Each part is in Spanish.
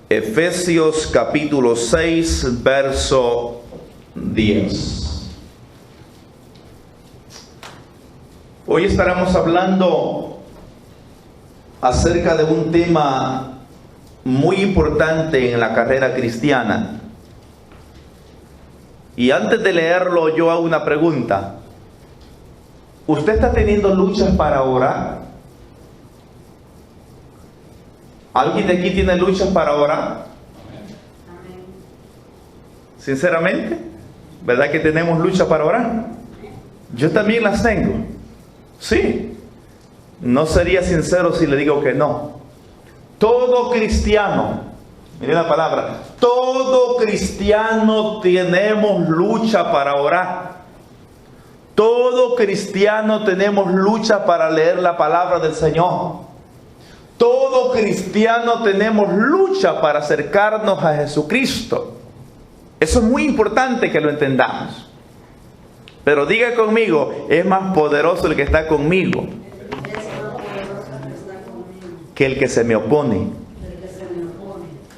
Efesios capítulo 6, verso 10. Hoy estaremos hablando acerca de un tema muy importante en la carrera cristiana. Y antes de leerlo, yo hago una pregunta. ¿Usted está teniendo luchas para orar? ¿Alguien de aquí tiene luchas para orar? Sinceramente, ¿verdad que tenemos lucha para orar? Yo también las tengo. Sí. No sería sincero si le digo que no. Todo cristiano, mire la palabra, todo cristiano tenemos lucha para orar. Todo cristiano tenemos lucha para leer la palabra del Señor. Todo cristiano tenemos lucha para acercarnos a Jesucristo. Eso es muy importante que lo entendamos. Pero diga conmigo, es más poderoso el que está conmigo que el que se me opone.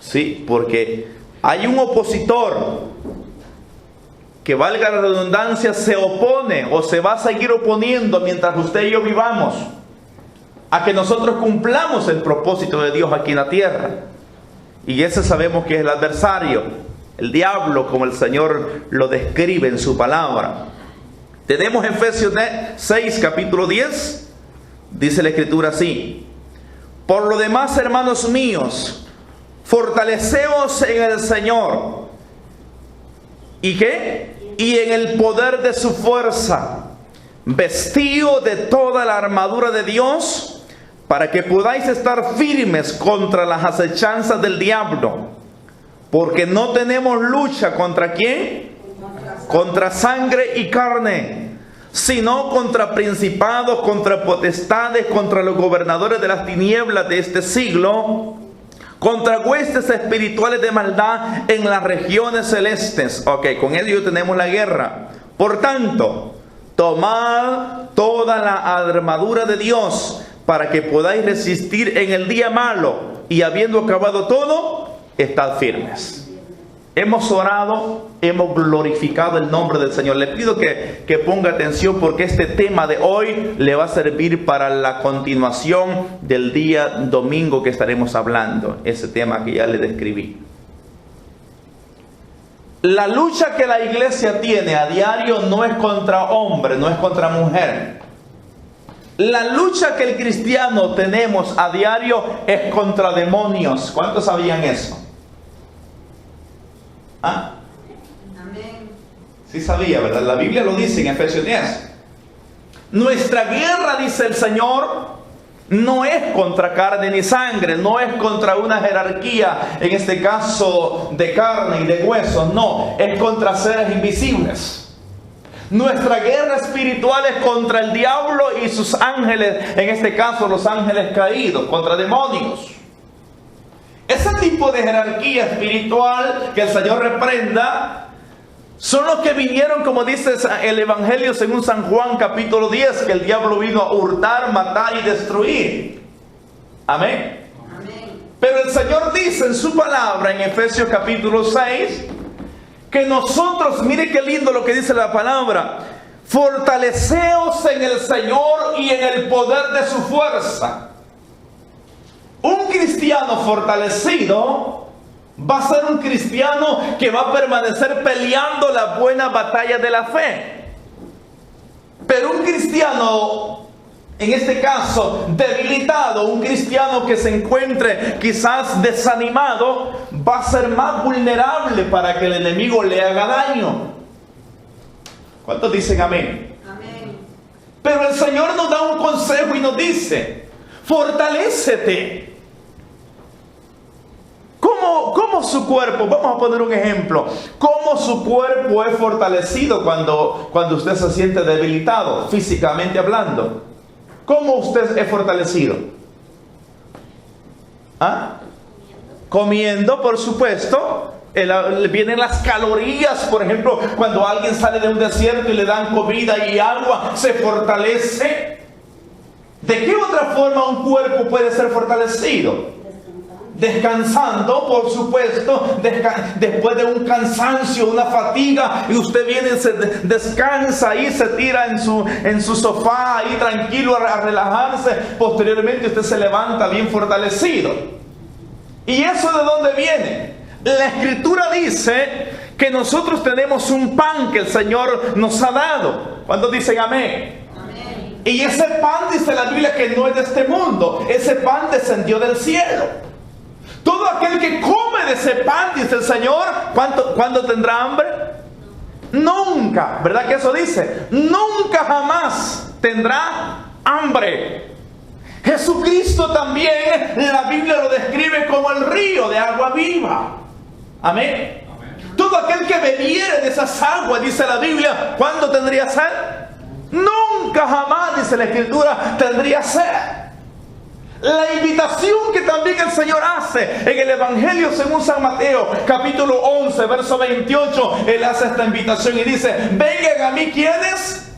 Sí, porque hay un opositor que, valga la redundancia, se opone o se va a seguir oponiendo mientras usted y yo vivamos a que nosotros cumplamos el propósito de Dios aquí en la tierra. Y ese sabemos que es el adversario, el diablo, como el Señor lo describe en su palabra. Tenemos Efesios 6, capítulo 10, dice la Escritura así: por lo demás, hermanos míos, fortaleceos en el Señor. ¿Y qué? Y en el poder de su fuerza, vestíos de toda la armadura de Dios, para que podáis estar firmes contra las acechanzas del diablo. Porque no tenemos lucha ¿contra quién? Contra sangre y carne, sino contra principados, contra potestades, contra los gobernadores de las tinieblas de este siglo, contra huestes espirituales de maldad en las regiones celestes. Ok, con ello tenemos la guerra. Por tanto, tomad toda la armadura de Dios para que podáis resistir en el día malo, y habiendo acabado todo, estad firmes. Hemos orado, hemos glorificado el nombre del Señor. Le pido que ponga atención, porque este tema de hoy le va a servir para la continuación del día domingo que estaremos hablando. Ese tema que ya le describí. La lucha que la iglesia tiene a diario no es contra hombre, no es contra mujer. La lucha que el cristiano tenemos a diario es contra demonios. ¿Cuántos sabían eso? ¿Ah? Amén. Sí sabía, ¿verdad? La Biblia lo dice en Efesios 10. Nuestra guerra, dice el Señor, no es contra carne ni sangre, no es contra una jerarquía, en este caso de carne y de huesos, no, es contra seres invisibles. Nuestra guerra espiritual es contra el diablo y sus ángeles, en este caso los ángeles caídos, contra demonios. Ese tipo de jerarquía espiritual que el Señor reprenda son los que vinieron, como dice el Evangelio según San Juan capítulo 10, que el diablo vino a hurtar, matar y destruir. Amén. Amén. Pero el Señor dice en su palabra en Efesios capítulo 6 que nosotros, mire qué lindo lo que dice la palabra: fortaleceos en el Señor y en el poder de su fuerza. Un cristiano fortalecido va a ser un cristiano que va a permanecer peleando la buena batalla de la fe. Pero un cristiano, en este caso debilitado, un cristiano que se encuentre quizás desanimado, va a ser más vulnerable para que el enemigo le haga daño. ¿Cuántos dicen amén? Amén. Pero el Señor nos da un consejo y nos dice: fortalécete. ¿Cómo su cuerpo? Vamos a poner un ejemplo. ¿Cómo su cuerpo es fortalecido cuando usted se siente debilitado, físicamente hablando? ¿Cómo usted es fortalecido? ¿Ah? Comiendo, por supuesto. Vienen las calorías, por ejemplo, cuando alguien sale de un desierto y le dan comida y agua, se fortalece. ¿De qué otra forma un cuerpo puede ser fortalecido? descansando, por supuesto, después de un cansancio, una fatiga, y usted viene, se descansa y se tira en su sofá ahí tranquilo a relajarse. Posteriormente usted se levanta bien fortalecido. ¿Y eso de dónde viene? La Escritura dice que nosotros tenemos un pan que el Señor nos ha dado. ¿Cuántos dicen amén? Amén. Y ese pan, dice la Biblia, que no es de este mundo. Ese pan descendió del cielo. Todo aquel que come de ese pan, dice el Señor, ¿cuándo tendrá hambre? Nunca, ¿verdad que eso dice? Nunca jamás tendrá hambre. Jesucristo también, la Biblia lo describe como el río de agua viva. Amén. Todo aquel que bebiere de esas aguas, dice la Biblia, ¿cuándo tendría sed? Nunca jamás, dice la Escritura, tendría sed. La invitación que también el Señor hace en el Evangelio según San Mateo, capítulo 11, verso 28, Él hace esta invitación y dice: vengan a mí, ¿quiénes?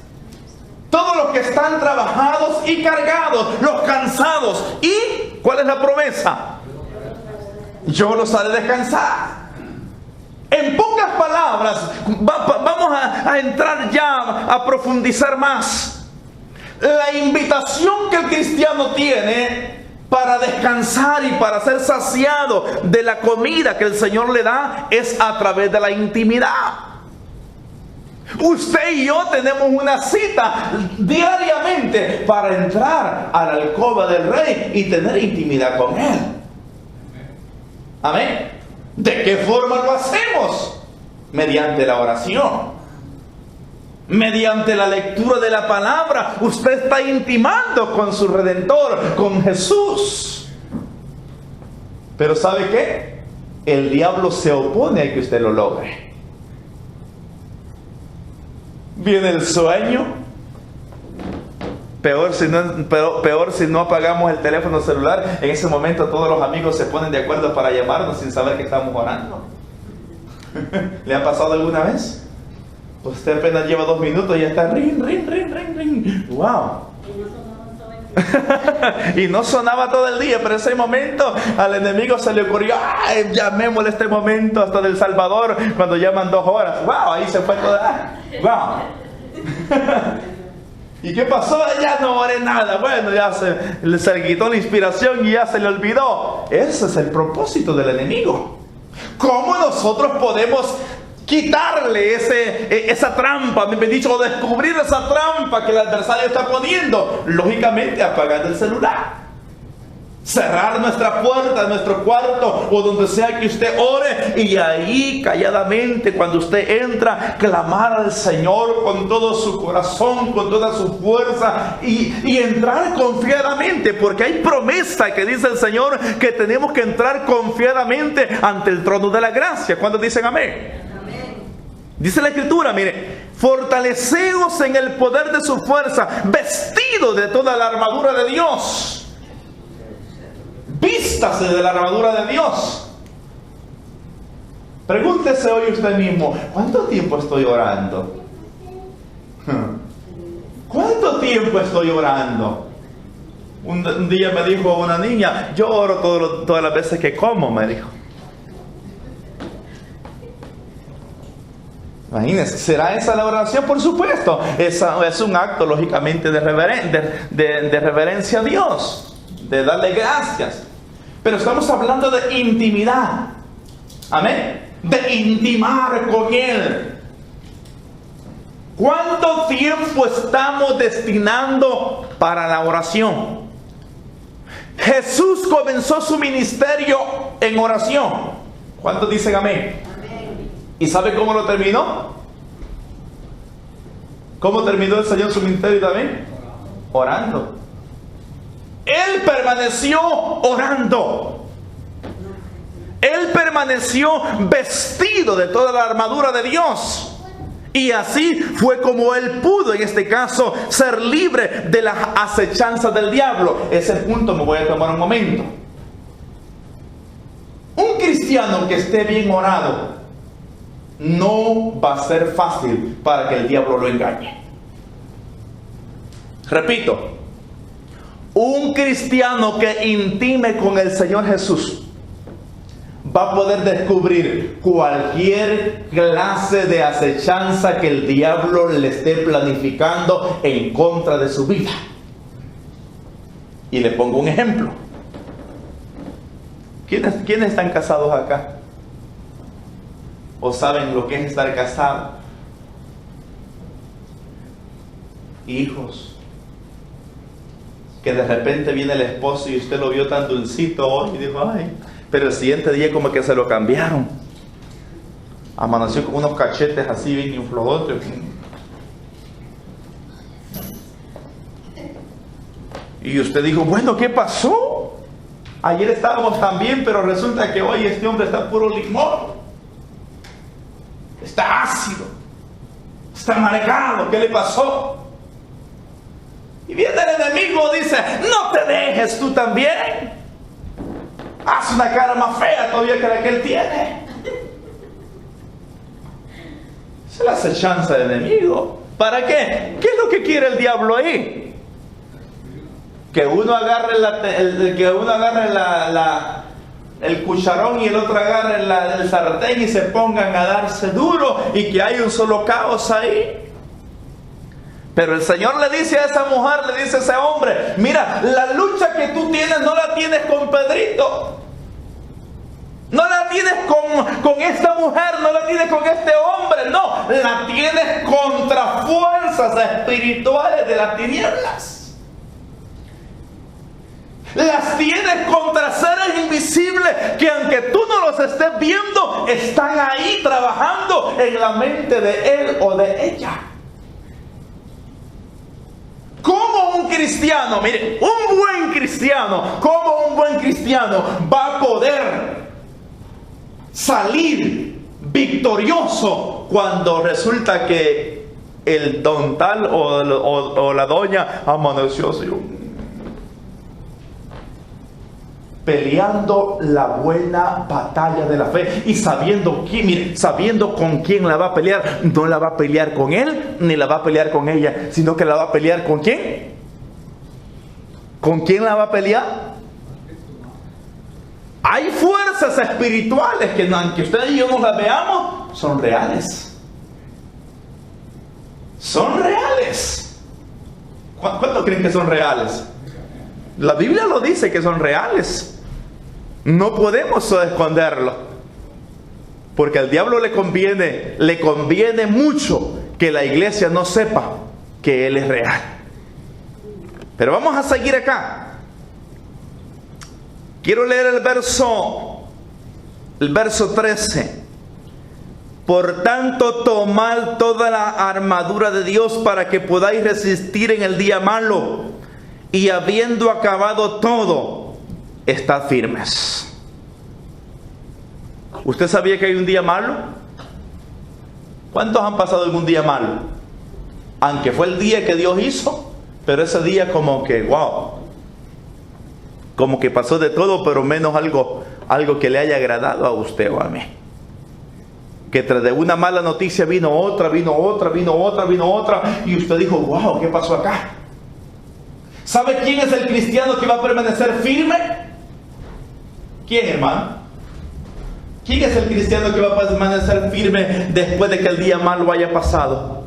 Todos los que están trabajados y cargados, los cansados. ¿Y cuál es la promesa? Yo los haré descansar. En pocas palabras, vamos a entrar ya a profundizar más. La invitación que el cristiano tiene para descansar y para ser saciado de la comida que el Señor le da es a través de la intimidad. Usted y yo tenemos una cita diariamente para entrar a la alcoba del Rey y tener intimidad con Él. Amén. ¿De qué forma lo hacemos? Mediante la oración. Mediante la lectura de la palabra, usted está intimando con su Redentor, con Jesús. Pero ¿sabe qué? El diablo se opone a que usted lo logre. Viene el sueño. Peor si no apagamos el teléfono celular. En ese momento todos los amigos se ponen de acuerdo para llamarnos sin saber que estamos orando. ¿Le ha pasado alguna vez? Usted apenas lleva 2 minutos y ya está ring, ring, ring, ring, ring. ¡Wow! Y no sonaba todo el día, pero ese momento al enemigo se le ocurrió: ¡ay! Llamémosle este momento hasta del Salvador cuando llaman 2 horas. ¡Wow! Ahí se fue todo. ¡Wow! ¿Y qué pasó? Ya no oré nada. Bueno, ya se le quitó la inspiración y ya se le olvidó. Ese es el propósito del enemigo. ¿Cómo nosotros podemos quitarle esa trampa, me he dicho, o descubrir esa trampa que el adversario está poniendo? Lógicamente apagando el celular, cerrar nuestra puerta, nuestro cuarto o donde sea que usted ore, y ahí calladamente, cuando usted entra, clamar al Señor con todo su corazón, con toda su fuerza, y entrar confiadamente, porque hay promesa que dice el Señor que tenemos que entrar confiadamente ante el trono de la gracia. ¿Cuántos dicen amén? Dice la Escritura, mire: fortaleceos en el poder de su fuerza, vestidos de toda la armadura de Dios. Vístase de la armadura de Dios. Pregúntese hoy usted mismo: ¿cuánto tiempo estoy orando? ¿Cuánto tiempo estoy orando? Un día me dijo una niña: yo oro todas las veces que como, me dijo. Imagínense, ¿será esa la oración? Por supuesto, es un acto lógicamente de reverencia a Dios, de darle gracias. Pero estamos hablando de intimidad, amén, de intimar con Él. ¿Cuánto tiempo estamos destinando para la oración? Jesús comenzó su ministerio en oración. ¿Cuántos dicen amén? ¿Y sabe cómo lo terminó? ¿Cómo terminó el Señor su ministerio también? Orando. Él permaneció orando. Él permaneció vestido de toda la armadura de Dios. Y así fue como Él pudo, en este caso, ser libre de las acechanzas del diablo. Ese punto me voy a tomar un momento. Un cristiano que esté bien orado, no va a ser fácil para que el diablo lo engañe. Repito, un cristiano que intime con el Señor Jesús, va a poder descubrir cualquier clase de acechanza que el diablo le esté planificando en contra de su vida. Y le pongo un ejemplo. ¿Quiénes están casados acá? ¿O saben lo que es estar casado? Hijos, que de repente viene el esposo y usted lo vio tan dulcito hoy y dijo, ay, pero el siguiente día como que se lo cambiaron. Amaneció con unos cachetes así bien inflados. Y usted dijo, bueno, ¿qué pasó? Ayer estábamos tan bien, pero resulta que hoy este hombre está puro limón. Está ácido. Está amargado. ¿Qué le pasó? Y viene el enemigo y dice, no te dejes tú también. Haz una cara más fea todavía que la que él tiene. Esa es la acechanza del enemigo. ¿Para qué? ¿Qué es lo que quiere el diablo ahí? Que uno agarre el cucharón y el otro agarre el sartén y se pongan a darse duro y que hay un solo caos ahí. Pero el Señor le dice a esa mujer, le dice a ese hombre, mira, la lucha que tú tienes no la tienes con Pedrito. No la tienes con esta mujer, no la tienes con este hombre, no, la tienes contra fuerzas espirituales de las tinieblas. Las tienes contra seres invisibles que aunque tú no los estés viendo, están ahí trabajando en la mente de él o de ella. ¿Cómo un cristiano, mire, un buen cristiano, cómo un buen cristiano va a poder salir victorioso cuando resulta que el don tal o la doña amaneció así, peleando la buena batalla de la fe y sabiendo con quién la va a pelear? No la va a pelear con él ni la va a pelear con ella, sino que la va a pelear ¿con quién? ¿Con quién la va a pelear? Hay fuerzas espirituales que aunque usted y yo no las veamos, son reales. Son reales. ¿Cuántos creen que son reales? La Biblia lo dice que son reales. No podemos esconderlo. Porque al diablo le conviene mucho que la iglesia no sepa que Él es real. Pero vamos a seguir acá. Quiero leer el verso 13. Por tanto, tomad toda la armadura de Dios para que podáis resistir en el día malo. Y habiendo acabado todo, estad firmes. ¿Usted sabía que hay un día malo? ¿Cuántos han pasado algún día malo? Aunque fue el día que Dios hizo, pero ese día como que, wow, como que pasó de todo, pero menos algo que le haya agradado a usted o a mí. Que tras de una mala noticia vino otra, y usted dijo, wow, ¿qué pasó acá? ¿Sabe quién es el cristiano que va a permanecer firme? ¿Quién, hermano? ¿Quién es el cristiano que va a permanecer firme después de que el día malo haya pasado?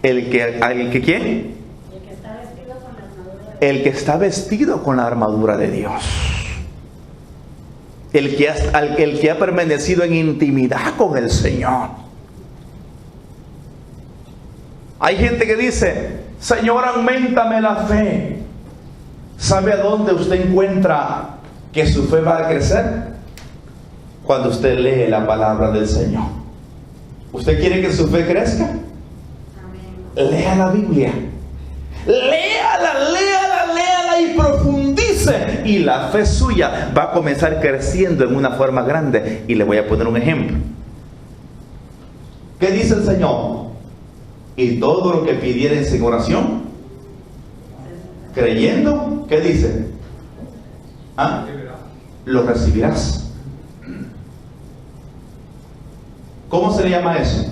¿El que quién? El que está vestido con la armadura de Dios. El que ha permanecido en intimidad con el Señor. Hay gente que dice, Señor, auméntame la fe. ¿Sabe a dónde usted encuentra que su fe va a crecer? Cuando usted lee la palabra del Señor. ¿Usted quiere que su fe crezca? Amén. Lea la Biblia. Léala y profundice. Y la fe suya va a comenzar creciendo en una forma grande. Y le voy a poner un ejemplo. ¿Qué dice el Señor? Y todo lo que pidieres en oración, creyendo, ¿qué dice? Lo recibirás. ¿Cómo se le llama eso?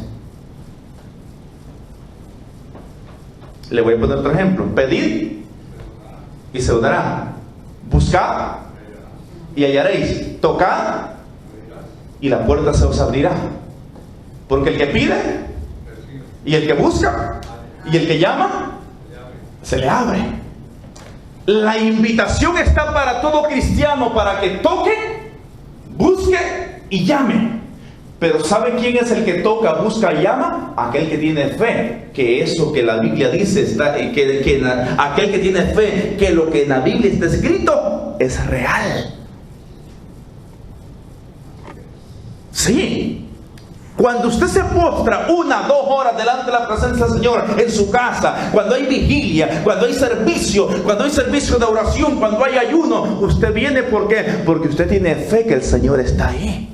Le voy a poner otro ejemplo. Pedid y se os dará. Buscad buscad y hallaréis, tocad y la puerta se os abrirá. Porque el que pide y el que busca y el que llama, se le abre. La invitación está para todo cristiano, para que toque, busque y llame. Pero ¿sabe quién es el que toca, busca y llama? Aquel que tiene fe, que eso que la Biblia dice, aquel que tiene fe, que lo que en la Biblia está escrito es real. Sí. Cuando usted se postra 1 o 2 horas delante de la presencia del Señor en su casa, cuando hay vigilia, cuando hay servicio de oración, cuando hay ayuno, usted viene, ¿por qué? Porque usted tiene fe que el Señor está ahí.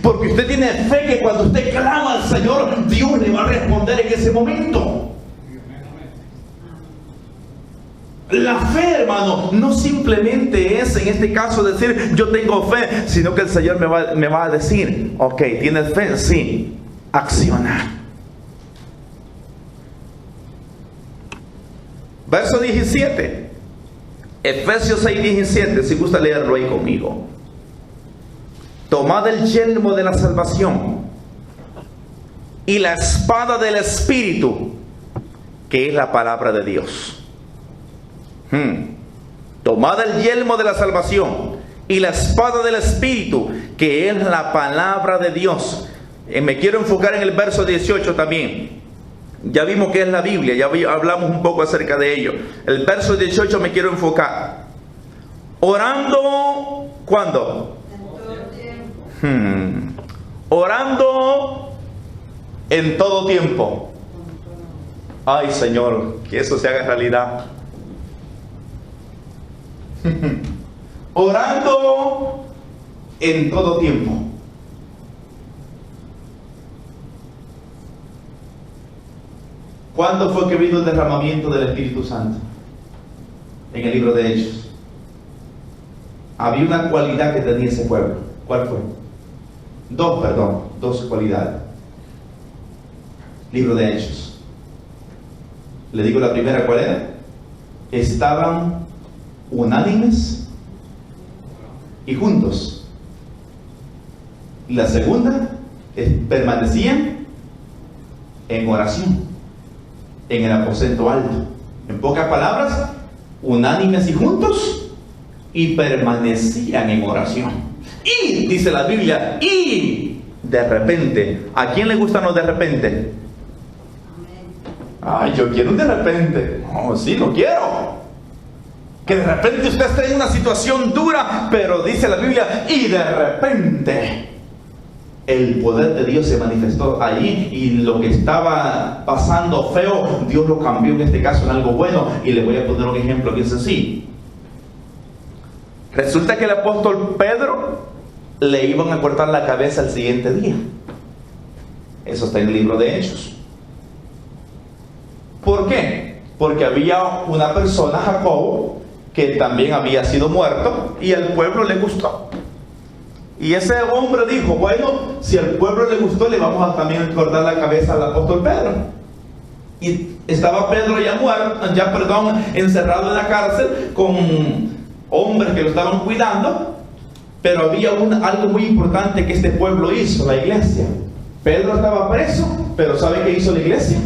Porque usted tiene fe que cuando usted clama al Señor, Dios le va a responder en ese momento. La fe, hermano, no simplemente es en este caso decir yo tengo fe, sino que el Señor me va a decir, ok, ¿tienes fe? Sí, acciona. Verso 17, Efesios 6:17, si gusta leerlo ahí conmigo. Tomad el yelmo de la salvación y la espada del Espíritu, que es la palabra de Dios. Tomad el yelmo de la salvación y la espada del Espíritu, que es la palabra de Dios. Me quiero enfocar en el verso 18 también. Ya vimos que es la Biblia, ya hablamos un poco acerca de ello. El verso 18 me quiero enfocar. Orando, ¿cuándo? Orando en todo tiempo. Ay, Señor, que eso se haga realidad. Orando en todo tiempo. ¿Cuándo fue que vino el derramamiento del Espíritu Santo? En el libro de Hechos. Había una cualidad que tenía ese pueblo. ¿Cuál fue? Dos cualidades. Libro de Hechos. Le digo la primera, ¿cuál era? Estaban unánimes y juntos. Y la segunda, permanecían en oración, en el aposento alto. En pocas palabras, unánimes y juntos, y permanecían en oración. Y dice la Biblia, y de repente, ¿a quién le gustan los de repente? Ay, yo quiero un de repente. No, sí, lo quiero. Que de repente usted esté en una situación dura, pero dice la Biblia, y de repente el poder de Dios se manifestó allí, y lo que estaba pasando feo, Dios lo cambió en este caso en algo bueno. Y le voy a poner un ejemplo bien sencillo. Resulta que el apóstol Pedro le iban a cortar la cabeza el siguiente día. Eso está en el libro de Hechos. ¿Por qué? Porque había una persona, Jacobo, que también había sido muerto, y al pueblo le gustó. Y ese hombre dijo, bueno, si al pueblo le gustó, le vamos a también cortar la cabeza al apóstol Pedro. Y estaba Pedro encerrado en la cárcel con hombres que lo estaban cuidando, pero había algo muy importante que este pueblo hizo, la iglesia. Pedro estaba preso, pero ¿sabe qué hizo la iglesia?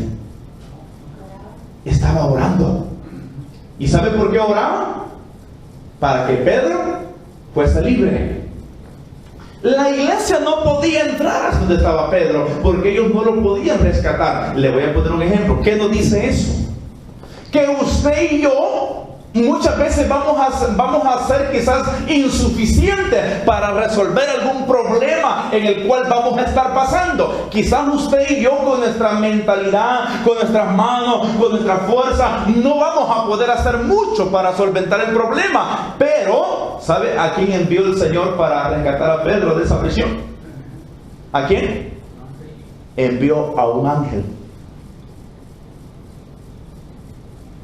Estaba orando. ¿Y sabe por qué oraba? Para que Pedro fuese libre. La iglesia no podía entrar a donde estaba Pedro, porque ellos no lo podían rescatar. Le voy a poner un ejemplo. ¿Qué nos dice eso? Que usted y yo muchas veces vamos a ser quizás insuficientes para resolver algún problema en el cual vamos a estar pasando. Quizás usted y yo, con nuestra mentalidad, con nuestras manos, con nuestra fuerza, no vamos a poder hacer mucho para solventar el problema. Pero, ¿sabe a quién envió el Señor para rescatar a Pedro de esa prisión? ¿A quién? Envió a un ángel.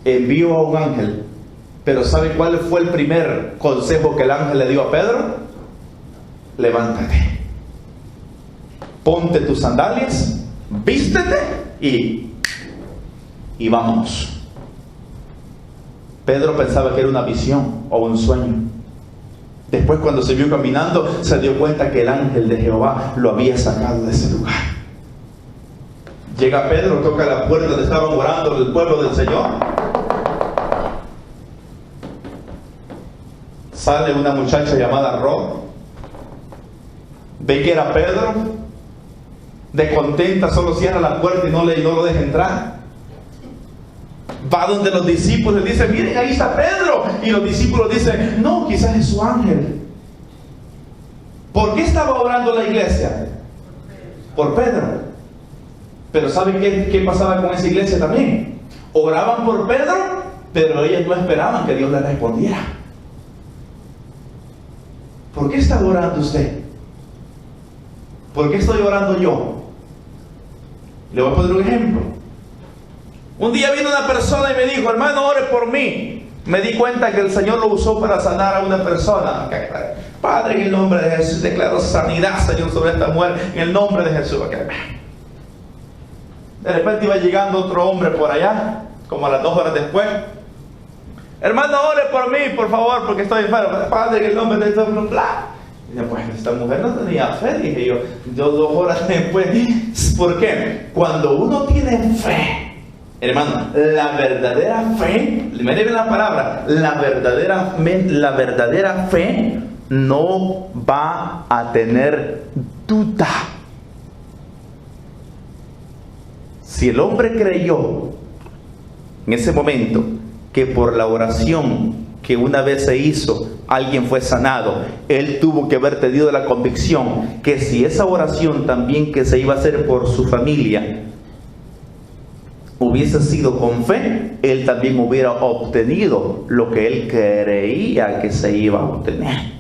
Envió a un ángel. Pero ¿sabe cuál fue el primer consejo que el ángel le dio a Pedro? Levántate, ponte tus sandalias, vístete y vámonos. Pedro pensaba que era una visión o un sueño. Después, cuando se vio caminando, se dio cuenta que el ángel de Jehová lo había sacado de ese lugar. Llega Pedro, toca la puerta donde estaban orando el pueblo del Señor. Sale una muchacha llamada Ro. Ve que era Pedro. De contenta, solo cierra la puerta y no lo deja entrar. Va donde los discípulos y dice: miren, ahí está Pedro. Y los discípulos dicen: no, quizás es su ángel. ¿Por qué estaba orando la iglesia? Por Pedro. Pero ¿saben qué pasaba con esa iglesia también? Oraban por Pedro, pero ellos no esperaban que Dios les respondiera. ¿Por qué está orando usted? ¿Por qué estoy orando yo? Le voy a poner un ejemplo. Un día vino una persona y me dijo: hermano, ore por mí. Me di cuenta que el Señor lo usó para sanar a una persona. Padre, en el nombre de Jesús, declaro sanidad, Señor, sobre esta mujer, en el nombre de Jesús. De repente iba llegando otro hombre por allá, como a las 2 horas después. Hermano, ore por mí, por favor, porque estoy enfermo. Padre, en el nombre de Jesús, bla. Y después, esta mujer no tenía fe, dije yo. 2 horas después. ¿Por qué? Cuando uno tiene fe, hermano, la verdadera fe, me deben la palabra, la verdadera fe no va a tener duda. Si el hombre creyó en ese momento que por la oración que una vez se hizo, alguien fue sanado, él tuvo que haber tenido la convicción que si esa oración también que se iba a hacer por su familia hubiese sido con fe, él también hubiera obtenido lo que él creía que se iba a obtener.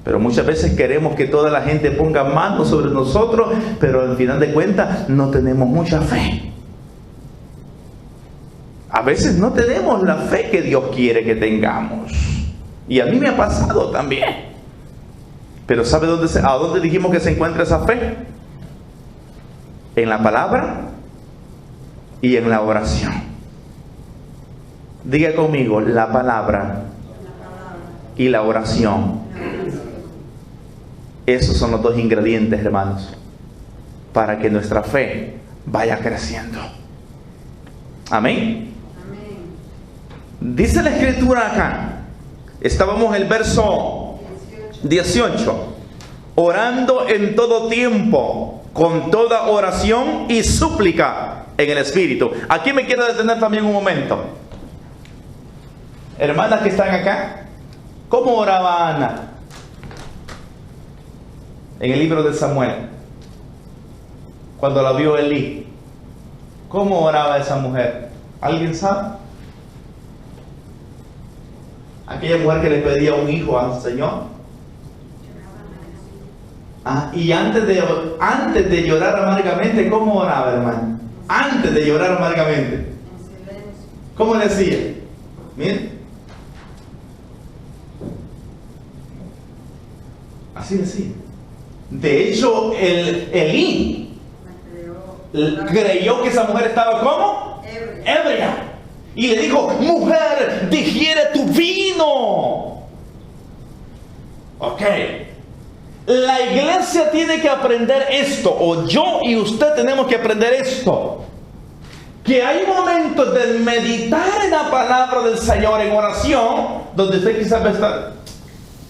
Pero muchas veces queremos que toda la gente ponga manos sobre nosotros, pero al final de cuentas no tenemos mucha fe. A veces no tenemos la fe que Dios quiere que tengamos. Y a mí me ha pasado también. Pero ¿sabe a dónde dijimos que se encuentra esa fe? En la palabra y en la oración. Diga conmigo: la palabra y la oración. Esos son los 2 ingredientes, hermanos, para que nuestra fe vaya creciendo. Amén. Dice la escritura acá, estábamos en el verso 18, orando en todo tiempo, con toda oración y súplica en el Espíritu. Aquí me quiero detener también un momento. Hermanas que están acá, ¿cómo oraba Ana en el libro de Samuel? Cuando la vio Elí, ¿cómo oraba esa mujer? ¿Alguien sabe? Aquella mujer que le pedía un hijo al Señor. Y antes de llorar amargamente, ¿cómo oraba, hermano? Antes de llorar amargamente, ¿cómo decía? Miren, así decía. De hecho, Elí creyó que esa mujer estaba ¿cómo? Ebria. Y le dijo: mujer, digiere tu vino. Ok. La iglesia tiene que aprender esto, o yo y usted tenemos que aprender esto, que hay momentos de meditar en la palabra del Señor en oración, donde usted quizás va a estar,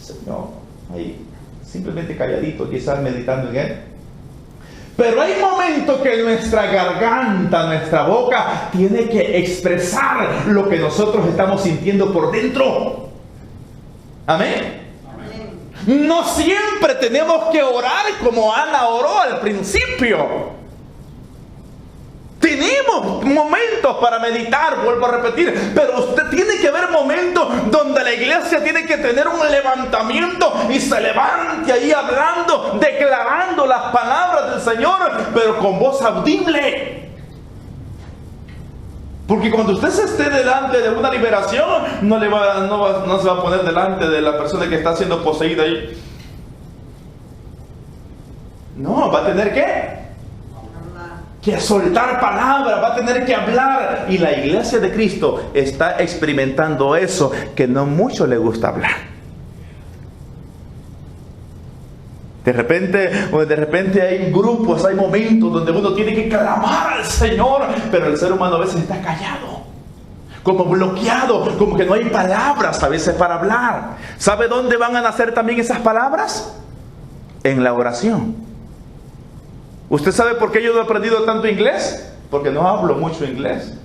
Señor, ahí, simplemente calladito, quizás meditando en Él. Pero hay momentos que nuestra garganta, nuestra boca, tiene que expresar lo que nosotros estamos sintiendo por dentro. Amén. No siempre tenemos que orar como Ana oró al principio. Tenemos momentos para meditar, vuelvo a repetir, pero usted tiene que ver momentos donde la iglesia tiene que tener un levantamiento y se levante ahí hablando, declarando las palabras del Señor, pero con voz audible. Porque cuando usted se esté delante de una liberación, no se va a poner delante de la persona que está siendo poseída ahí. No, va a tener que que soltar palabras, va a tener que hablar. Y la iglesia de Cristo está experimentando eso, que no mucho le gusta hablar. De repente hay grupos, hay momentos donde uno tiene que clamar al Señor, pero el ser humano a veces está callado, como bloqueado, como que no hay palabras a veces para hablar. ¿Sabe dónde van a nacer también esas palabras? En la oración. ¿Usted sabe por qué yo no he aprendido tanto inglés? Porque no hablo mucho inglés.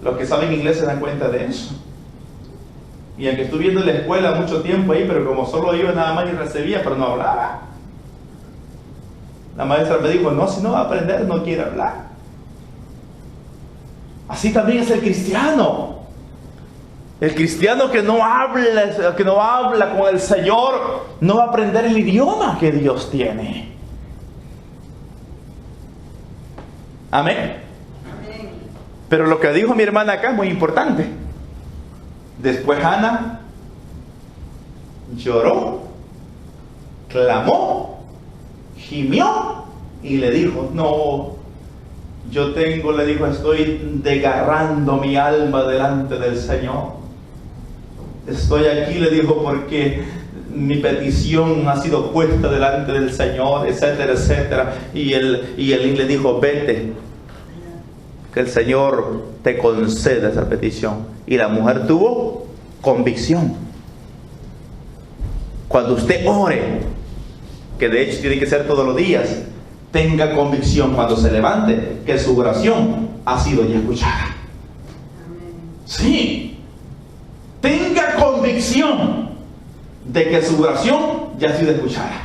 Los que saben inglés se dan cuenta de eso. Y aunque estuve viendo en la escuela mucho tiempo ahí, pero como solo iba nada más y recibía, pero no hablaba. La maestra me dijo, no, si no va a aprender, no quiere hablar. Así también es el cristiano. El cristiano que no habla con el Señor, no va a aprender el idioma que Dios tiene. Amén. Amén. Pero lo que dijo mi hermana acá es muy importante. Después Ana lloró, clamó, gimió y le dijo, no, le dijo, estoy desgarrando mi alma delante del Señor. Estoy aquí, le dijo, porque mi petición ha sido puesta delante del Señor, etcétera, etcétera. Y él le dijo, vete, que el Señor te conceda esa petición. Y la mujer tuvo convicción. Cuando usted ore, que de hecho tiene que ser todos los días, tenga convicción cuando se levante que su oración ha sido ya escuchada. Sí, tenga convicción de que su oración ya ha sido escuchada.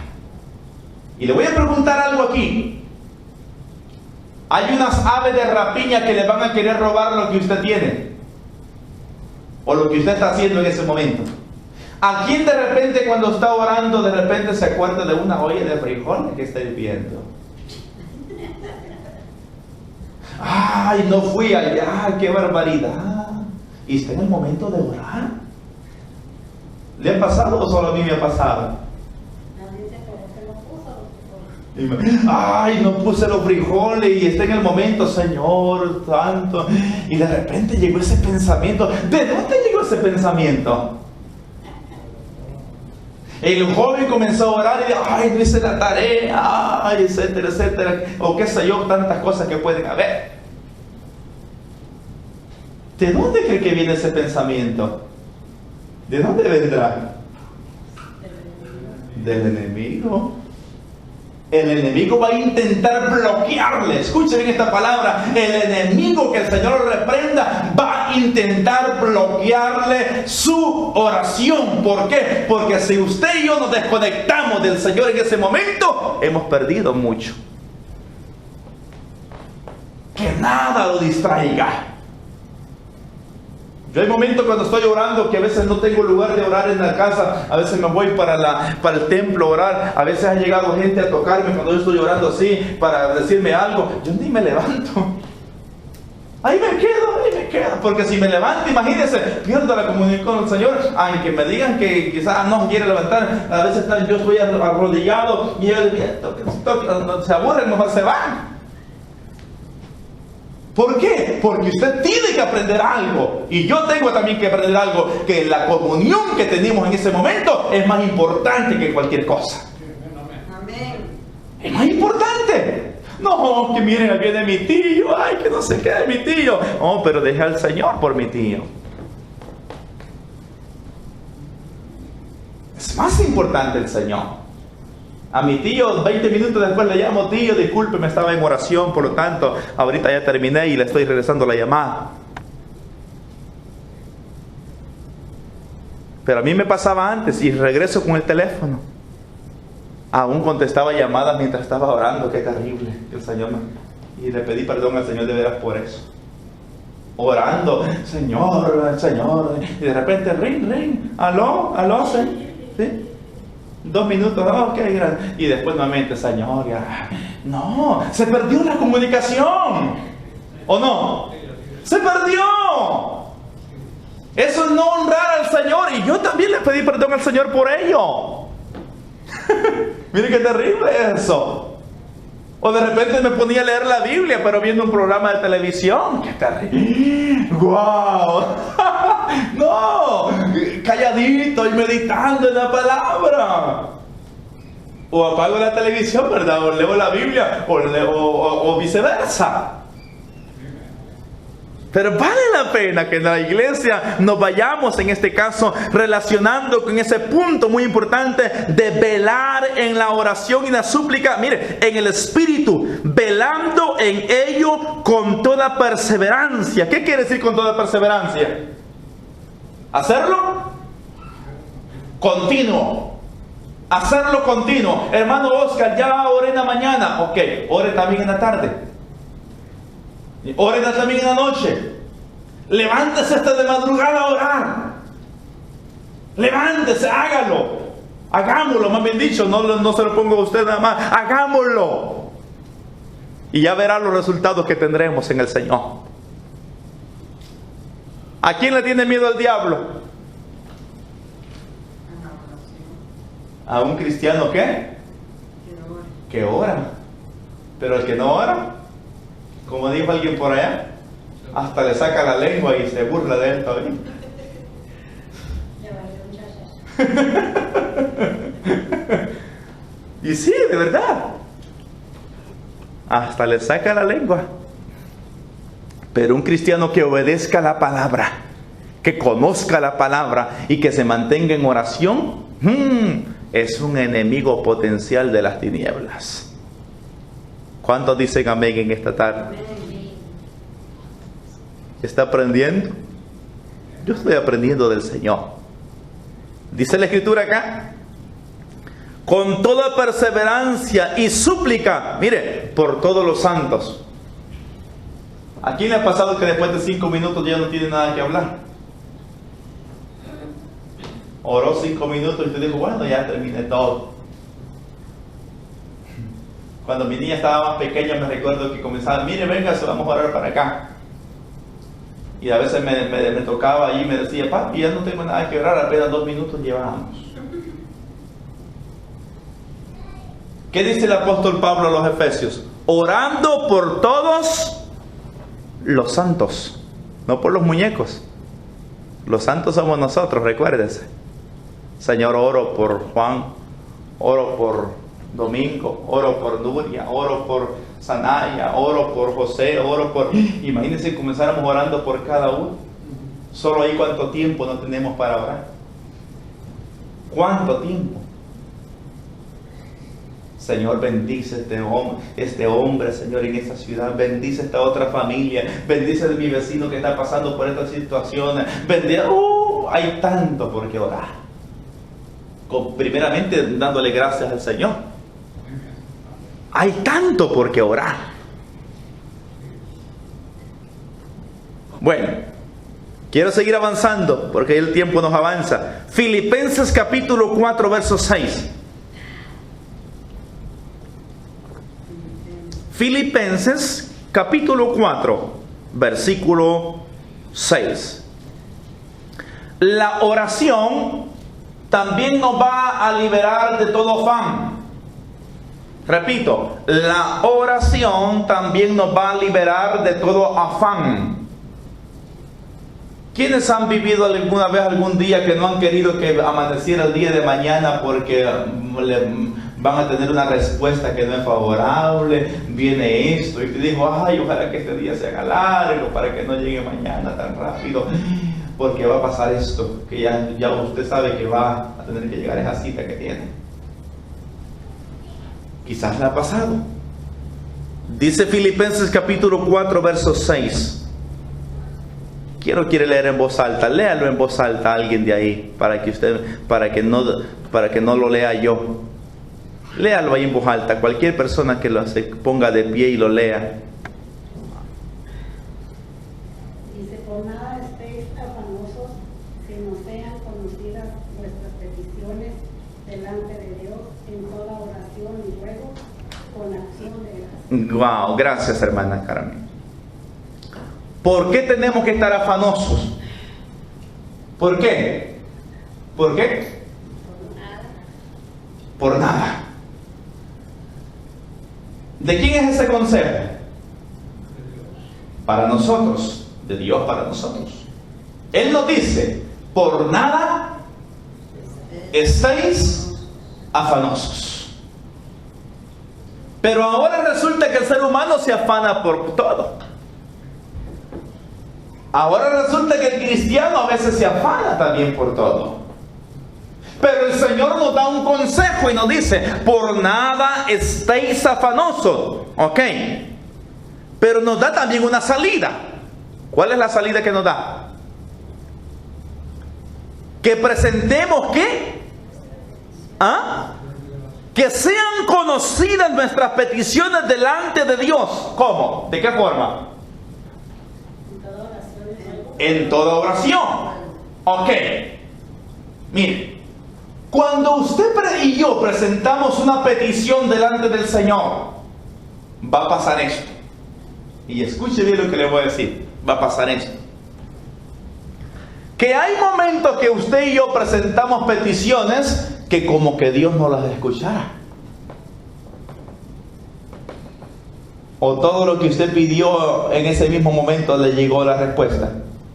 Y le voy a preguntar algo aquí. Hay unas aves de rapiña que le van a querer robar lo que usted tiene, o lo que usted está haciendo en ese momento. ¿A quién de repente cuando está orando, de repente se acuerda de una olla de frijoles que está hirviendo? ¡Ay, no fui allá! ¡Qué barbaridad! ¿Y está en el momento de orar? ¿Le ha pasado o solo a mí me ha pasado? ¡Ay, no puse los frijoles! Y está en el momento, Señor santo. Y de repente llegó ese pensamiento. ¿De dónde llegó ese pensamiento? El joven comenzó a orar y dijo, ay, no hice la tarea, ay, etcétera, etcétera, o qué sé yo, tantas cosas que pueden haber. ¿De dónde cree que viene ese pensamiento? ¿De dónde vendrá? Del enemigo. El enemigo va a intentar bloquearle. Escuchen bien esta palabra. El enemigo, que el Señor lo reprenda, va a intentar bloquearle su oración. ¿Por qué? Porque si usted y yo nos desconectamos del Señor en ese momento, hemos perdido mucho. Que nada lo distraiga. Yo hay momentos cuando estoy orando que a veces no tengo lugar de orar en la casa, a veces me voy para el templo a orar, a veces ha llegado gente a tocarme cuando yo estoy orando así para decirme algo, yo ni me levanto. Ahí me quedo, porque si me levanto, imagínense, pierdo la comunión con el Señor, aunque me digan que quizás no quiere levantar, a veces yo estoy arrodillado y ellos se aburren, mejor se van. ¿Por qué? Porque usted tiene que aprender algo. Y yo tengo también que aprender algo. Que la comunión que tenemos en ese momento es más importante que cualquier cosa. Amén. Es más importante. No, que miren, ahí viene mi tío. Ay, que no se quede mi tío. Oh, pero deje al Señor por mi tío. Es más importante el Señor. A mi tío, 20 minutos después le llamo, tío, disculpe, me estaba en oración, por lo tanto, ahorita ya terminé y le estoy regresando la llamada. Pero a mí me pasaba antes y regreso con el teléfono. Aún contestaba llamadas mientras estaba orando, qué terrible. El Señor y le pedí perdón al Señor de veras por eso. Orando, Señor, y de repente, ring, aló, ¿sí? 2 minutos, ok, gracias. Y después nuevamente, Señor, ya. No, se perdió la comunicación. ¿O no? Se perdió. Eso es no honrar al Señor. Y yo también le pedí perdón al Señor por ello. Mire qué terrible eso. O de repente me ponía a leer la Biblia, pero viendo un programa de televisión. ¿Qué tal? ¡Guau! No, calladito y meditando en la palabra. O apago la televisión, ¿verdad? O leo la Biblia, o viceversa. Pero vale la pena que en la iglesia nos vayamos, en este caso, relacionando con ese punto muy importante de velar en la oración y la súplica. Mire, en el Espíritu, velando en ello con toda perseverancia. ¿Qué quiere decir con toda perseverancia? ¿Hacerlo? Continuo. Hacerlo continuo. Hermano Oscar, ya oré en la mañana. Ok, ore también en la tarde. Ore también en la noche. Levántese hasta de madrugada a orar. Levántese, hágalo. Hagámoslo, más bien dicho, no se lo pongo a usted nada más. Hagámoslo. Y ya verá los resultados que tendremos en el Señor. ¿A quién le tiene miedo el diablo? ¿A un cristiano qué? Que ora. Pero el que no ora, como dijo alguien por allá, hasta le saca la lengua y se burla de él todavía. Y sí, de verdad. Hasta le saca la lengua. Pero un cristiano que obedezca la palabra, que conozca la palabra y que se mantenga en oración, es un enemigo potencial de las tinieblas. ¿Cuántos dicen amén en esta tarde? ¿Está aprendiendo? Yo estoy aprendiendo del Señor. Dice la Escritura acá: con toda perseverancia y súplica, mire, por todos los santos. ¿A quién le ha pasado que después de 5 minutos ya no tiene nada que hablar? Oró 5 minutos y usted dijo, bueno, ya terminé todo. Cuando mi niña estaba más pequeña me recuerdo que comenzaba, mire, venga, vamos a orar para acá. Y a veces me tocaba ahí y me decía, papi, ya no tengo nada que orar, apenas 2 minutos llevamos. ¿Qué dice el apóstol Pablo a los Efesios? Orando por todos los santos, no por los muñecos. Los santos somos nosotros, recuérdese. Señor, oro por Juan, oro por Domingo, oro por Nuria, oro por Sanaya, oro por José, oro por... Imagínense si comenzáramos orando por cada uno. Solo ahí cuánto tiempo no tenemos para orar. ¿Cuánto tiempo? Señor, bendice este hombre, Señor, en esta ciudad. Bendice esta otra familia. Bendice a mi vecino que está pasando por esta situación. Bendice... hay tanto por qué orar. Primeramente, dándole gracias al Señor. Hay tanto por qué orar. Bueno, quiero seguir avanzando porque el tiempo nos avanza. Filipenses capítulo 4, verso 6. Filipenses capítulo 4, versículo 6. La oración también nos va a liberar de todo afán. Repito, la oración también nos va a liberar de todo afán. ¿Quiénes han vivido alguna vez, algún día que no han querido que amaneciera el día de mañana porque van a tener una respuesta que no es favorable? Viene esto y te dijo, ay, ojalá que este día se haga largo para que no llegue mañana tan rápido, porque va a pasar esto, que ya usted sabe que va a tener que llegar a esa cita que tiene. Quizás le ha pasado. Dice Filipenses capítulo 4, verso 6. Quiere leer en voz alta. Léalo en voz alta a alguien de ahí, para que no lo lea yo. Léalo ahí en voz alta. Cualquier persona que se ponga de pie y lo lea. Dice, por nada estéis afanosos, si no sean conocidas vuestras peticiones delante de Dios en toda oración y ruego con acción de gracias. Wow, gracias hermana Carmen. ¿Por qué tenemos que estar afanosos? ¿Por qué? ¿Por qué? Por nada. ¿De quién es ese consejo? Para nosotros, de Dios para nosotros. Él nos dice, por nada estéis afanosos. Pero ahora resulta que el ser humano se afana por todo. Ahora resulta que el cristiano a veces se afana también por todo. Pero el Señor nos da un consejo y nos dice, por nada estéis afanosos. Ok. Pero nos da también una salida. ¿Cuál es la salida que nos da? Que presentemos, ¿qué? ¿Ah? Que sean conocidas nuestras peticiones delante de Dios. ¿Cómo? ¿De qué forma? En toda oración. Ok. Mire, cuando usted y yo presentamos una petición delante del Señor, va a pasar esto. Y escuche bien lo que le voy a decir. Va a pasar esto. Que hay momentos que usted y yo presentamos peticiones que como que Dios no las escuchara. O todo lo que usted pidió en ese mismo momento le llegó la respuesta.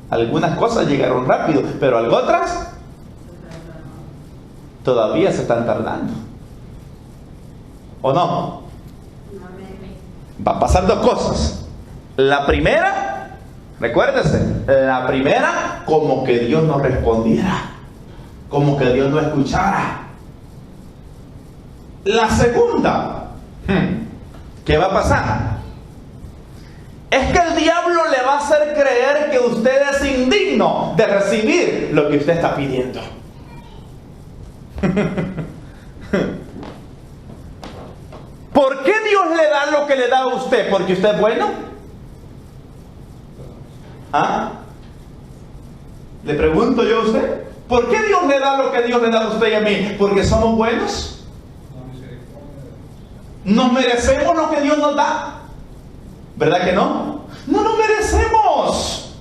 Algunas cosas llegaron rápido, pero otras todavía se están tardando. ¿O no? Va a pasar dos cosas. La primera, recuérdese, la primera, como que Dios no respondiera, como que Dios no escuchara. La segunda, ¿qué va a pasar? Es que el diablo le va a hacer creer que usted es indigno de recibir lo que usted está pidiendo. ¿Por qué Dios le da lo que le da a usted? ¿Porque usted es bueno? ¿Ah? Le pregunto yo a usted, ¿por qué Dios le da lo que Dios le da a usted y a mí? ¿Porque somos buenos? ¿Nos merecemos lo que Dios nos da? ¿Verdad que no? No lo merecemos.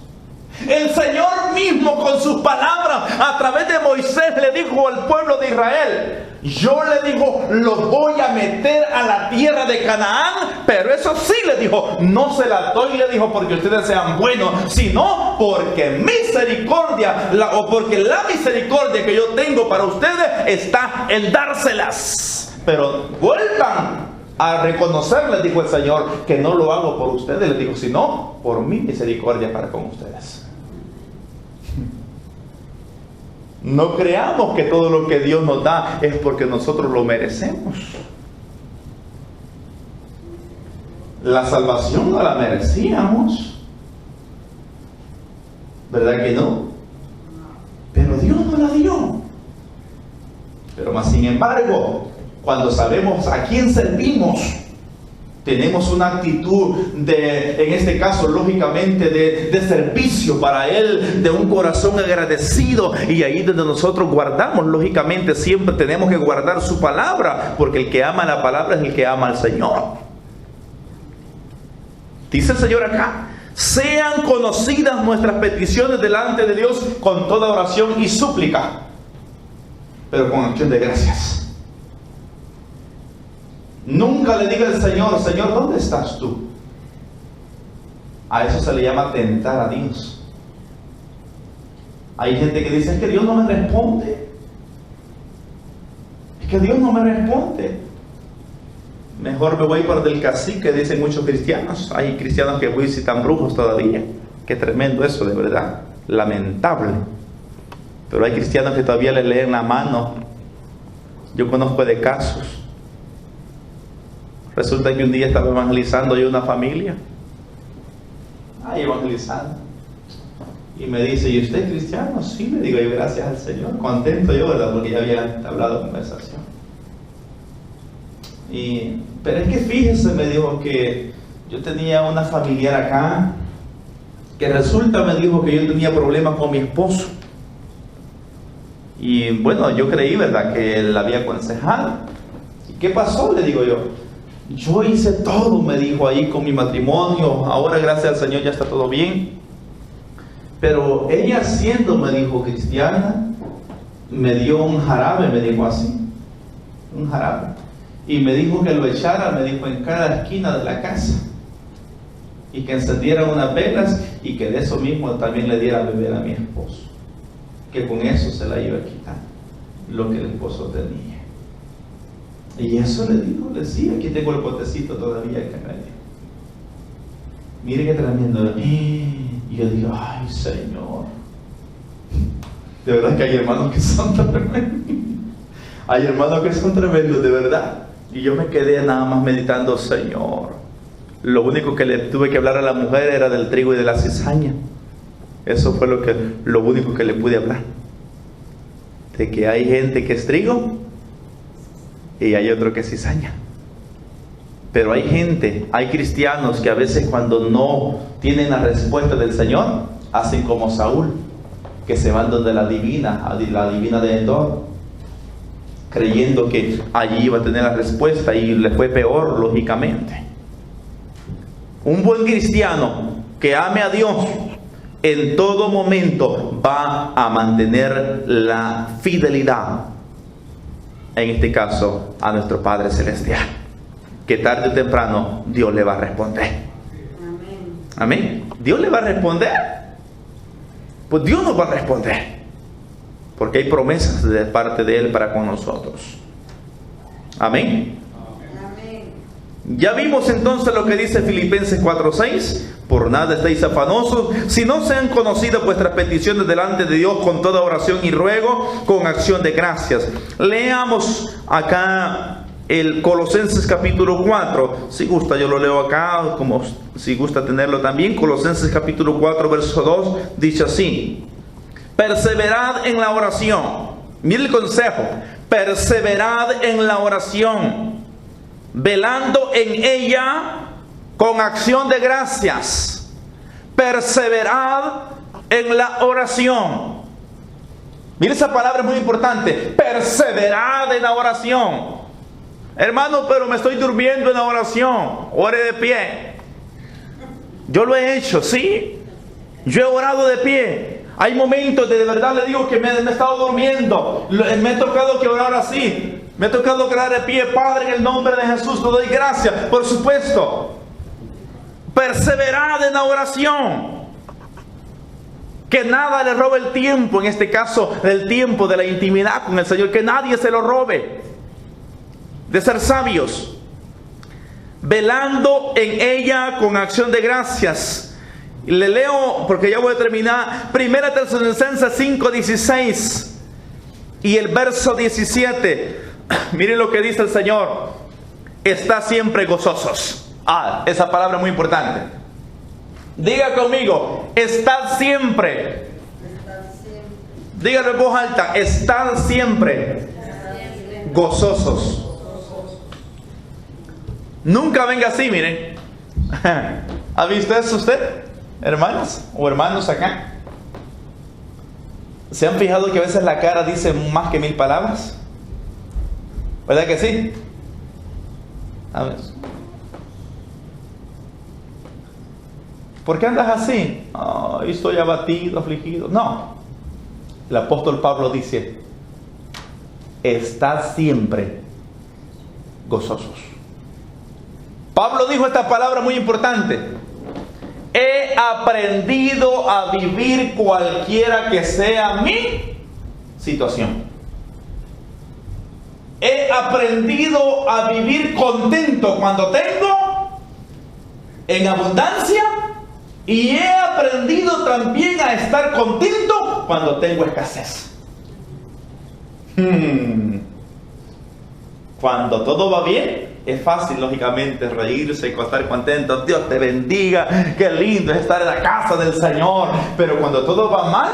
El Señor mismo con sus palabras a través de Moisés le dijo al pueblo de Israel, yo le digo, los voy a meter a la tierra de Canaán, pero eso sí le dijo, no se la doy, le dijo, porque ustedes sean buenos, sino porque misericordia, porque la misericordia que yo tengo para ustedes está en dárselas. Pero vuelvan a reconocer, les dijo el Señor, que no lo hago por ustedes, les dijo, sino por mi misericordia para con ustedes. No creamos que todo lo que Dios nos da es porque nosotros lo merecemos. La salvación no la merecíamos, ¿verdad que no? Pero Dios nos la dio. Pero más sin embargo, cuando sabemos a quién servimos, tenemos una actitud en este caso, lógicamente, de servicio para Él, de un corazón agradecido, y ahí donde nosotros guardamos, lógicamente, siempre tenemos que guardar su palabra, porque el que ama la palabra es el que ama al Señor. Dice el Señor acá, sean conocidas nuestras peticiones delante de Dios con toda oración y súplica, pero con acción de gracias. Nunca le diga al Señor, Señor, ¿dónde estás tú? A eso se le llama tentar a Dios. Hay gente que dice, es que Dios no me responde. Es que Dios no me responde. Mejor me voy por del cacique, dicen muchos cristianos. Hay cristianos que visitan brujos todavía. Qué tremendo eso, de verdad. Lamentable. Pero hay cristianos que todavía le leen la mano. Yo conozco de casos. Resulta que un día estaba evangelizando yo una familia. Evangelizando. Y me dice, ¿y usted es cristiano? Sí, le digo yo, gracias al Señor. Contento yo, ¿verdad? Porque ya había hablado conversación. Pero es que fíjese, me dijo, que yo tenía una familiar acá, que resulta, me dijo, que yo tenía problemas con mi esposo. Y bueno, yo creí, ¿verdad?, que él había aconsejado. ¿Y qué pasó? Le digo yo. Yo hice todo, me dijo, ahí con mi matrimonio. Ahora, gracias al Señor, ya está todo bien. Pero ella, siendo, me dijo, cristiana, me dio un jarabe, me dijo así. Un jarabe. Y me dijo que lo echara, me dijo, en cada esquina de la casa. Y que encendiera unas velas y que de eso mismo también le diera a beber a mi esposo. Que con eso se la iba a quitar lo que el esposo tenía. Y eso le dijo, le decía, aquí tengo el potecito todavía que me dio. Mire qué tremendo. Y yo digo, ay Señor. De verdad que hay hermanos que son tremendos. Hay hermanos que son tremendos, de verdad. Y yo me quedé nada más meditando, Señor. Lo único que le tuve que hablar a la mujer era del trigo y de la cizaña. Eso fue lo único que le pude hablar. De que hay gente que es trigo y hay otro que es cizaña. Pero hay gente, hay cristianos que a veces cuando no tienen la respuesta del Señor, hacen como Saúl, que se van donde la divina de Endor, creyendo que allí iba a tener la respuesta, y le fue peor, lógicamente. Un buen cristiano que ame a Dios en todo momento va a mantener la fidelidad, en este caso a nuestro Padre Celestial, que tarde o temprano Dios le va a responder. Amén. Dios le va a responder. Pues Dios nos va a responder, porque hay promesas de parte de Él para con nosotros. Amén. Ya vimos entonces lo que dice Filipenses 4:6. Por nada estéis afanosos, si no sean conocidas vuestras peticiones delante de Dios con toda oración y ruego, con acción de gracias. Leamos acá el Colosenses capítulo 4. Si gusta yo lo leo acá, como si gusta tenerlo también. Colosenses capítulo 4 verso 2 dice así: perseverad en la oración. Mire el consejo: perseverad en la oración, velando en ella con acción de gracias. Perseverad en la oración. Mire, esa palabra es muy importante. Perseverad en la oración. Hermano, pero me estoy durmiendo en la oración. Ore de pie. Yo lo he hecho, sí. Yo he orado de pie. Hay momentos de verdad le digo que me he estado durmiendo. Me he tocado que orar así. Me he tocado orar de pie. Padre, en el nombre de Jesús te doy gracias. Por supuesto. Perseverad en la oración. Que nada le robe el tiempo. En este caso, el tiempo de la intimidad con el Señor. Que nadie se lo robe. De ser sabios. Velando en ella con acción de gracias. Y le leo, porque ya voy a terminar, 1 Tesalonicenses 5:16 y el verso 17. Miren lo que dice el Señor: está siempre gozosos. Esa palabra es muy importante. Diga conmigo: estad siempre. Dígalo en voz alta: estad siempre gozosos. Nunca venga así, miren. ¿Ha visto eso usted, hermanas o hermanos acá? ¿Se han fijado que a veces la cara dice más que 1000 palabras? ¿Verdad que sí? A ver. ¿Por qué andas así? Estoy abatido, afligido. No. El apóstol Pablo dice: estad siempre gozosos. Pablo dijo esta palabra muy importante: he aprendido a vivir cualquiera que sea mi situación. He aprendido a vivir contento cuando tengo en abundancia, y he aprendido también a estar contento cuando tengo escasez. Cuando todo va bien, es fácil, lógicamente, reírse y estar contento. Dios te bendiga, qué lindo es estar en la casa del Señor. Pero cuando todo va mal,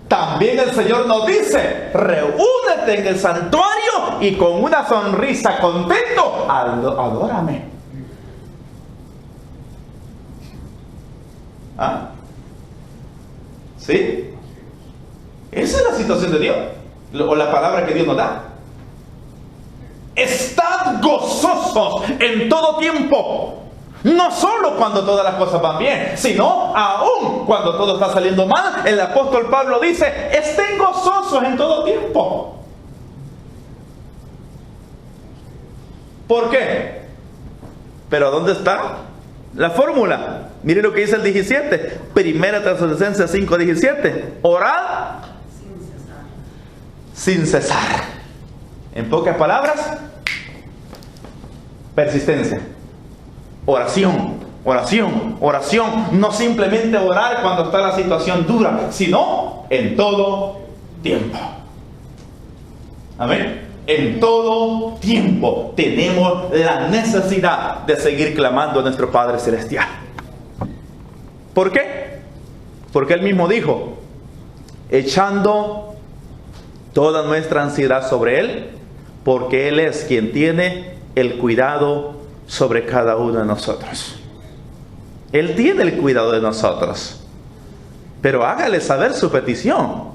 también el Señor nos dice: reúnete en el santuario y con una sonrisa contento, adórame. ¿Sí? Esa es la situación de Dios, o la palabra que Dios nos da. Estad gozosos en todo tiempo. No solo cuando todas las cosas van bien, sino aún cuando todo está saliendo mal. El apóstol Pablo dice: estén gozosos en todo tiempo. ¿Por qué? Pero ¿dónde está la fórmula? Mire lo que dice el 17. Primera Tesalonicenses 5:17. Orad sin cesar. En pocas palabras, persistencia. Oración, oración, oración. No simplemente orar cuando está la situación dura, sino en todo tiempo. Amén. En todo tiempo tenemos la necesidad de seguir clamando a nuestro Padre Celestial. ¿Por qué? Porque Él mismo dijo, echando toda nuestra ansiedad sobre Él, porque Él es quien tiene el cuidado sobre cada uno de nosotros. Él tiene el cuidado de nosotros. Pero hágale saber su petición.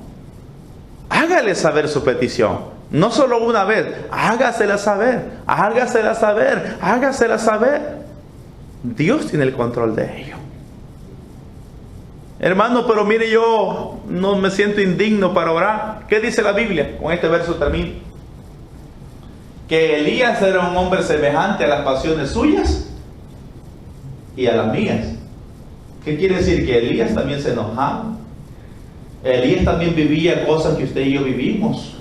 Hágale saber su petición. No solo una vez, hágasela saber, hágasela saber, hágasela saber. Dios tiene el control de ello. Hermano, pero mire, yo no me siento indigno para orar. ¿Qué dice la Biblia? Con este verso termino. Que Elías era un hombre semejante a las pasiones suyas y a las mías. ¿Qué quiere decir? Que Elías también se enojaba. Elías también vivía cosas que usted y yo vivimos.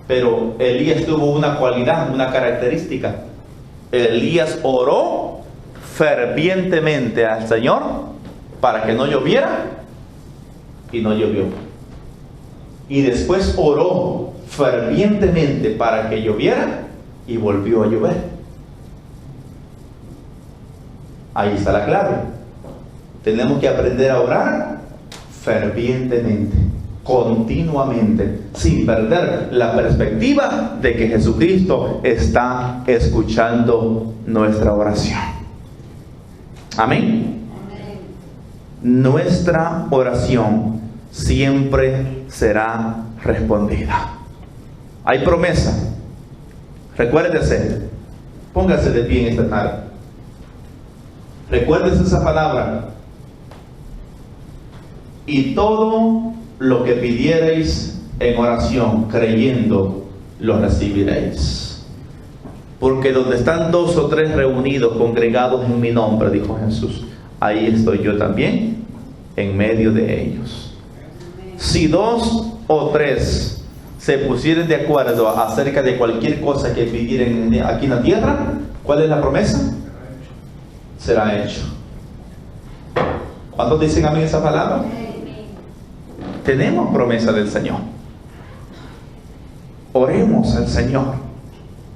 Pero Elías tuvo una cualidad, una característica. Elías oró fervientemente al Señor para que no lloviera, y no llovió. Y después oró fervientemente para que lloviera, y volvió a llover. Ahí está la clave. Tenemos que aprender a orar fervientemente, continuamente, sin perder la perspectiva de que Jesucristo está escuchando nuestra oración. Amén. Nuestra oración siempre será respondida. Hay promesa. Recuérdese, póngase de pie en esta tarde. Recuérdese esa palabra. Y todo lo que pidiereis en oración, creyendo, lo recibiréis. Porque donde están 2 o 3 reunidos, congregados en mi nombre, dijo Jesús, ahí estoy yo también, en medio de ellos. Si 2 o 3 se pusieren de acuerdo acerca de cualquier cosa que pidieran aquí en la tierra, ¿cuál es la promesa? Será hecho. ¿Cuántos dicen amén esa palabra? Tenemos promesa del Señor. Oremos al Señor,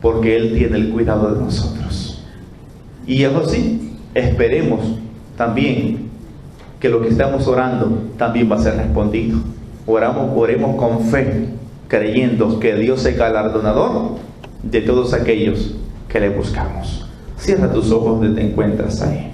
porque Él tiene el cuidado de nosotros. Y eso sí, esperemos también que lo que estamos orando también va a ser respondido. Oremos con fe, creyendo que Dios es galardonador de todos aquellos que le buscamos. Cierra tus ojos donde te encuentras ahí.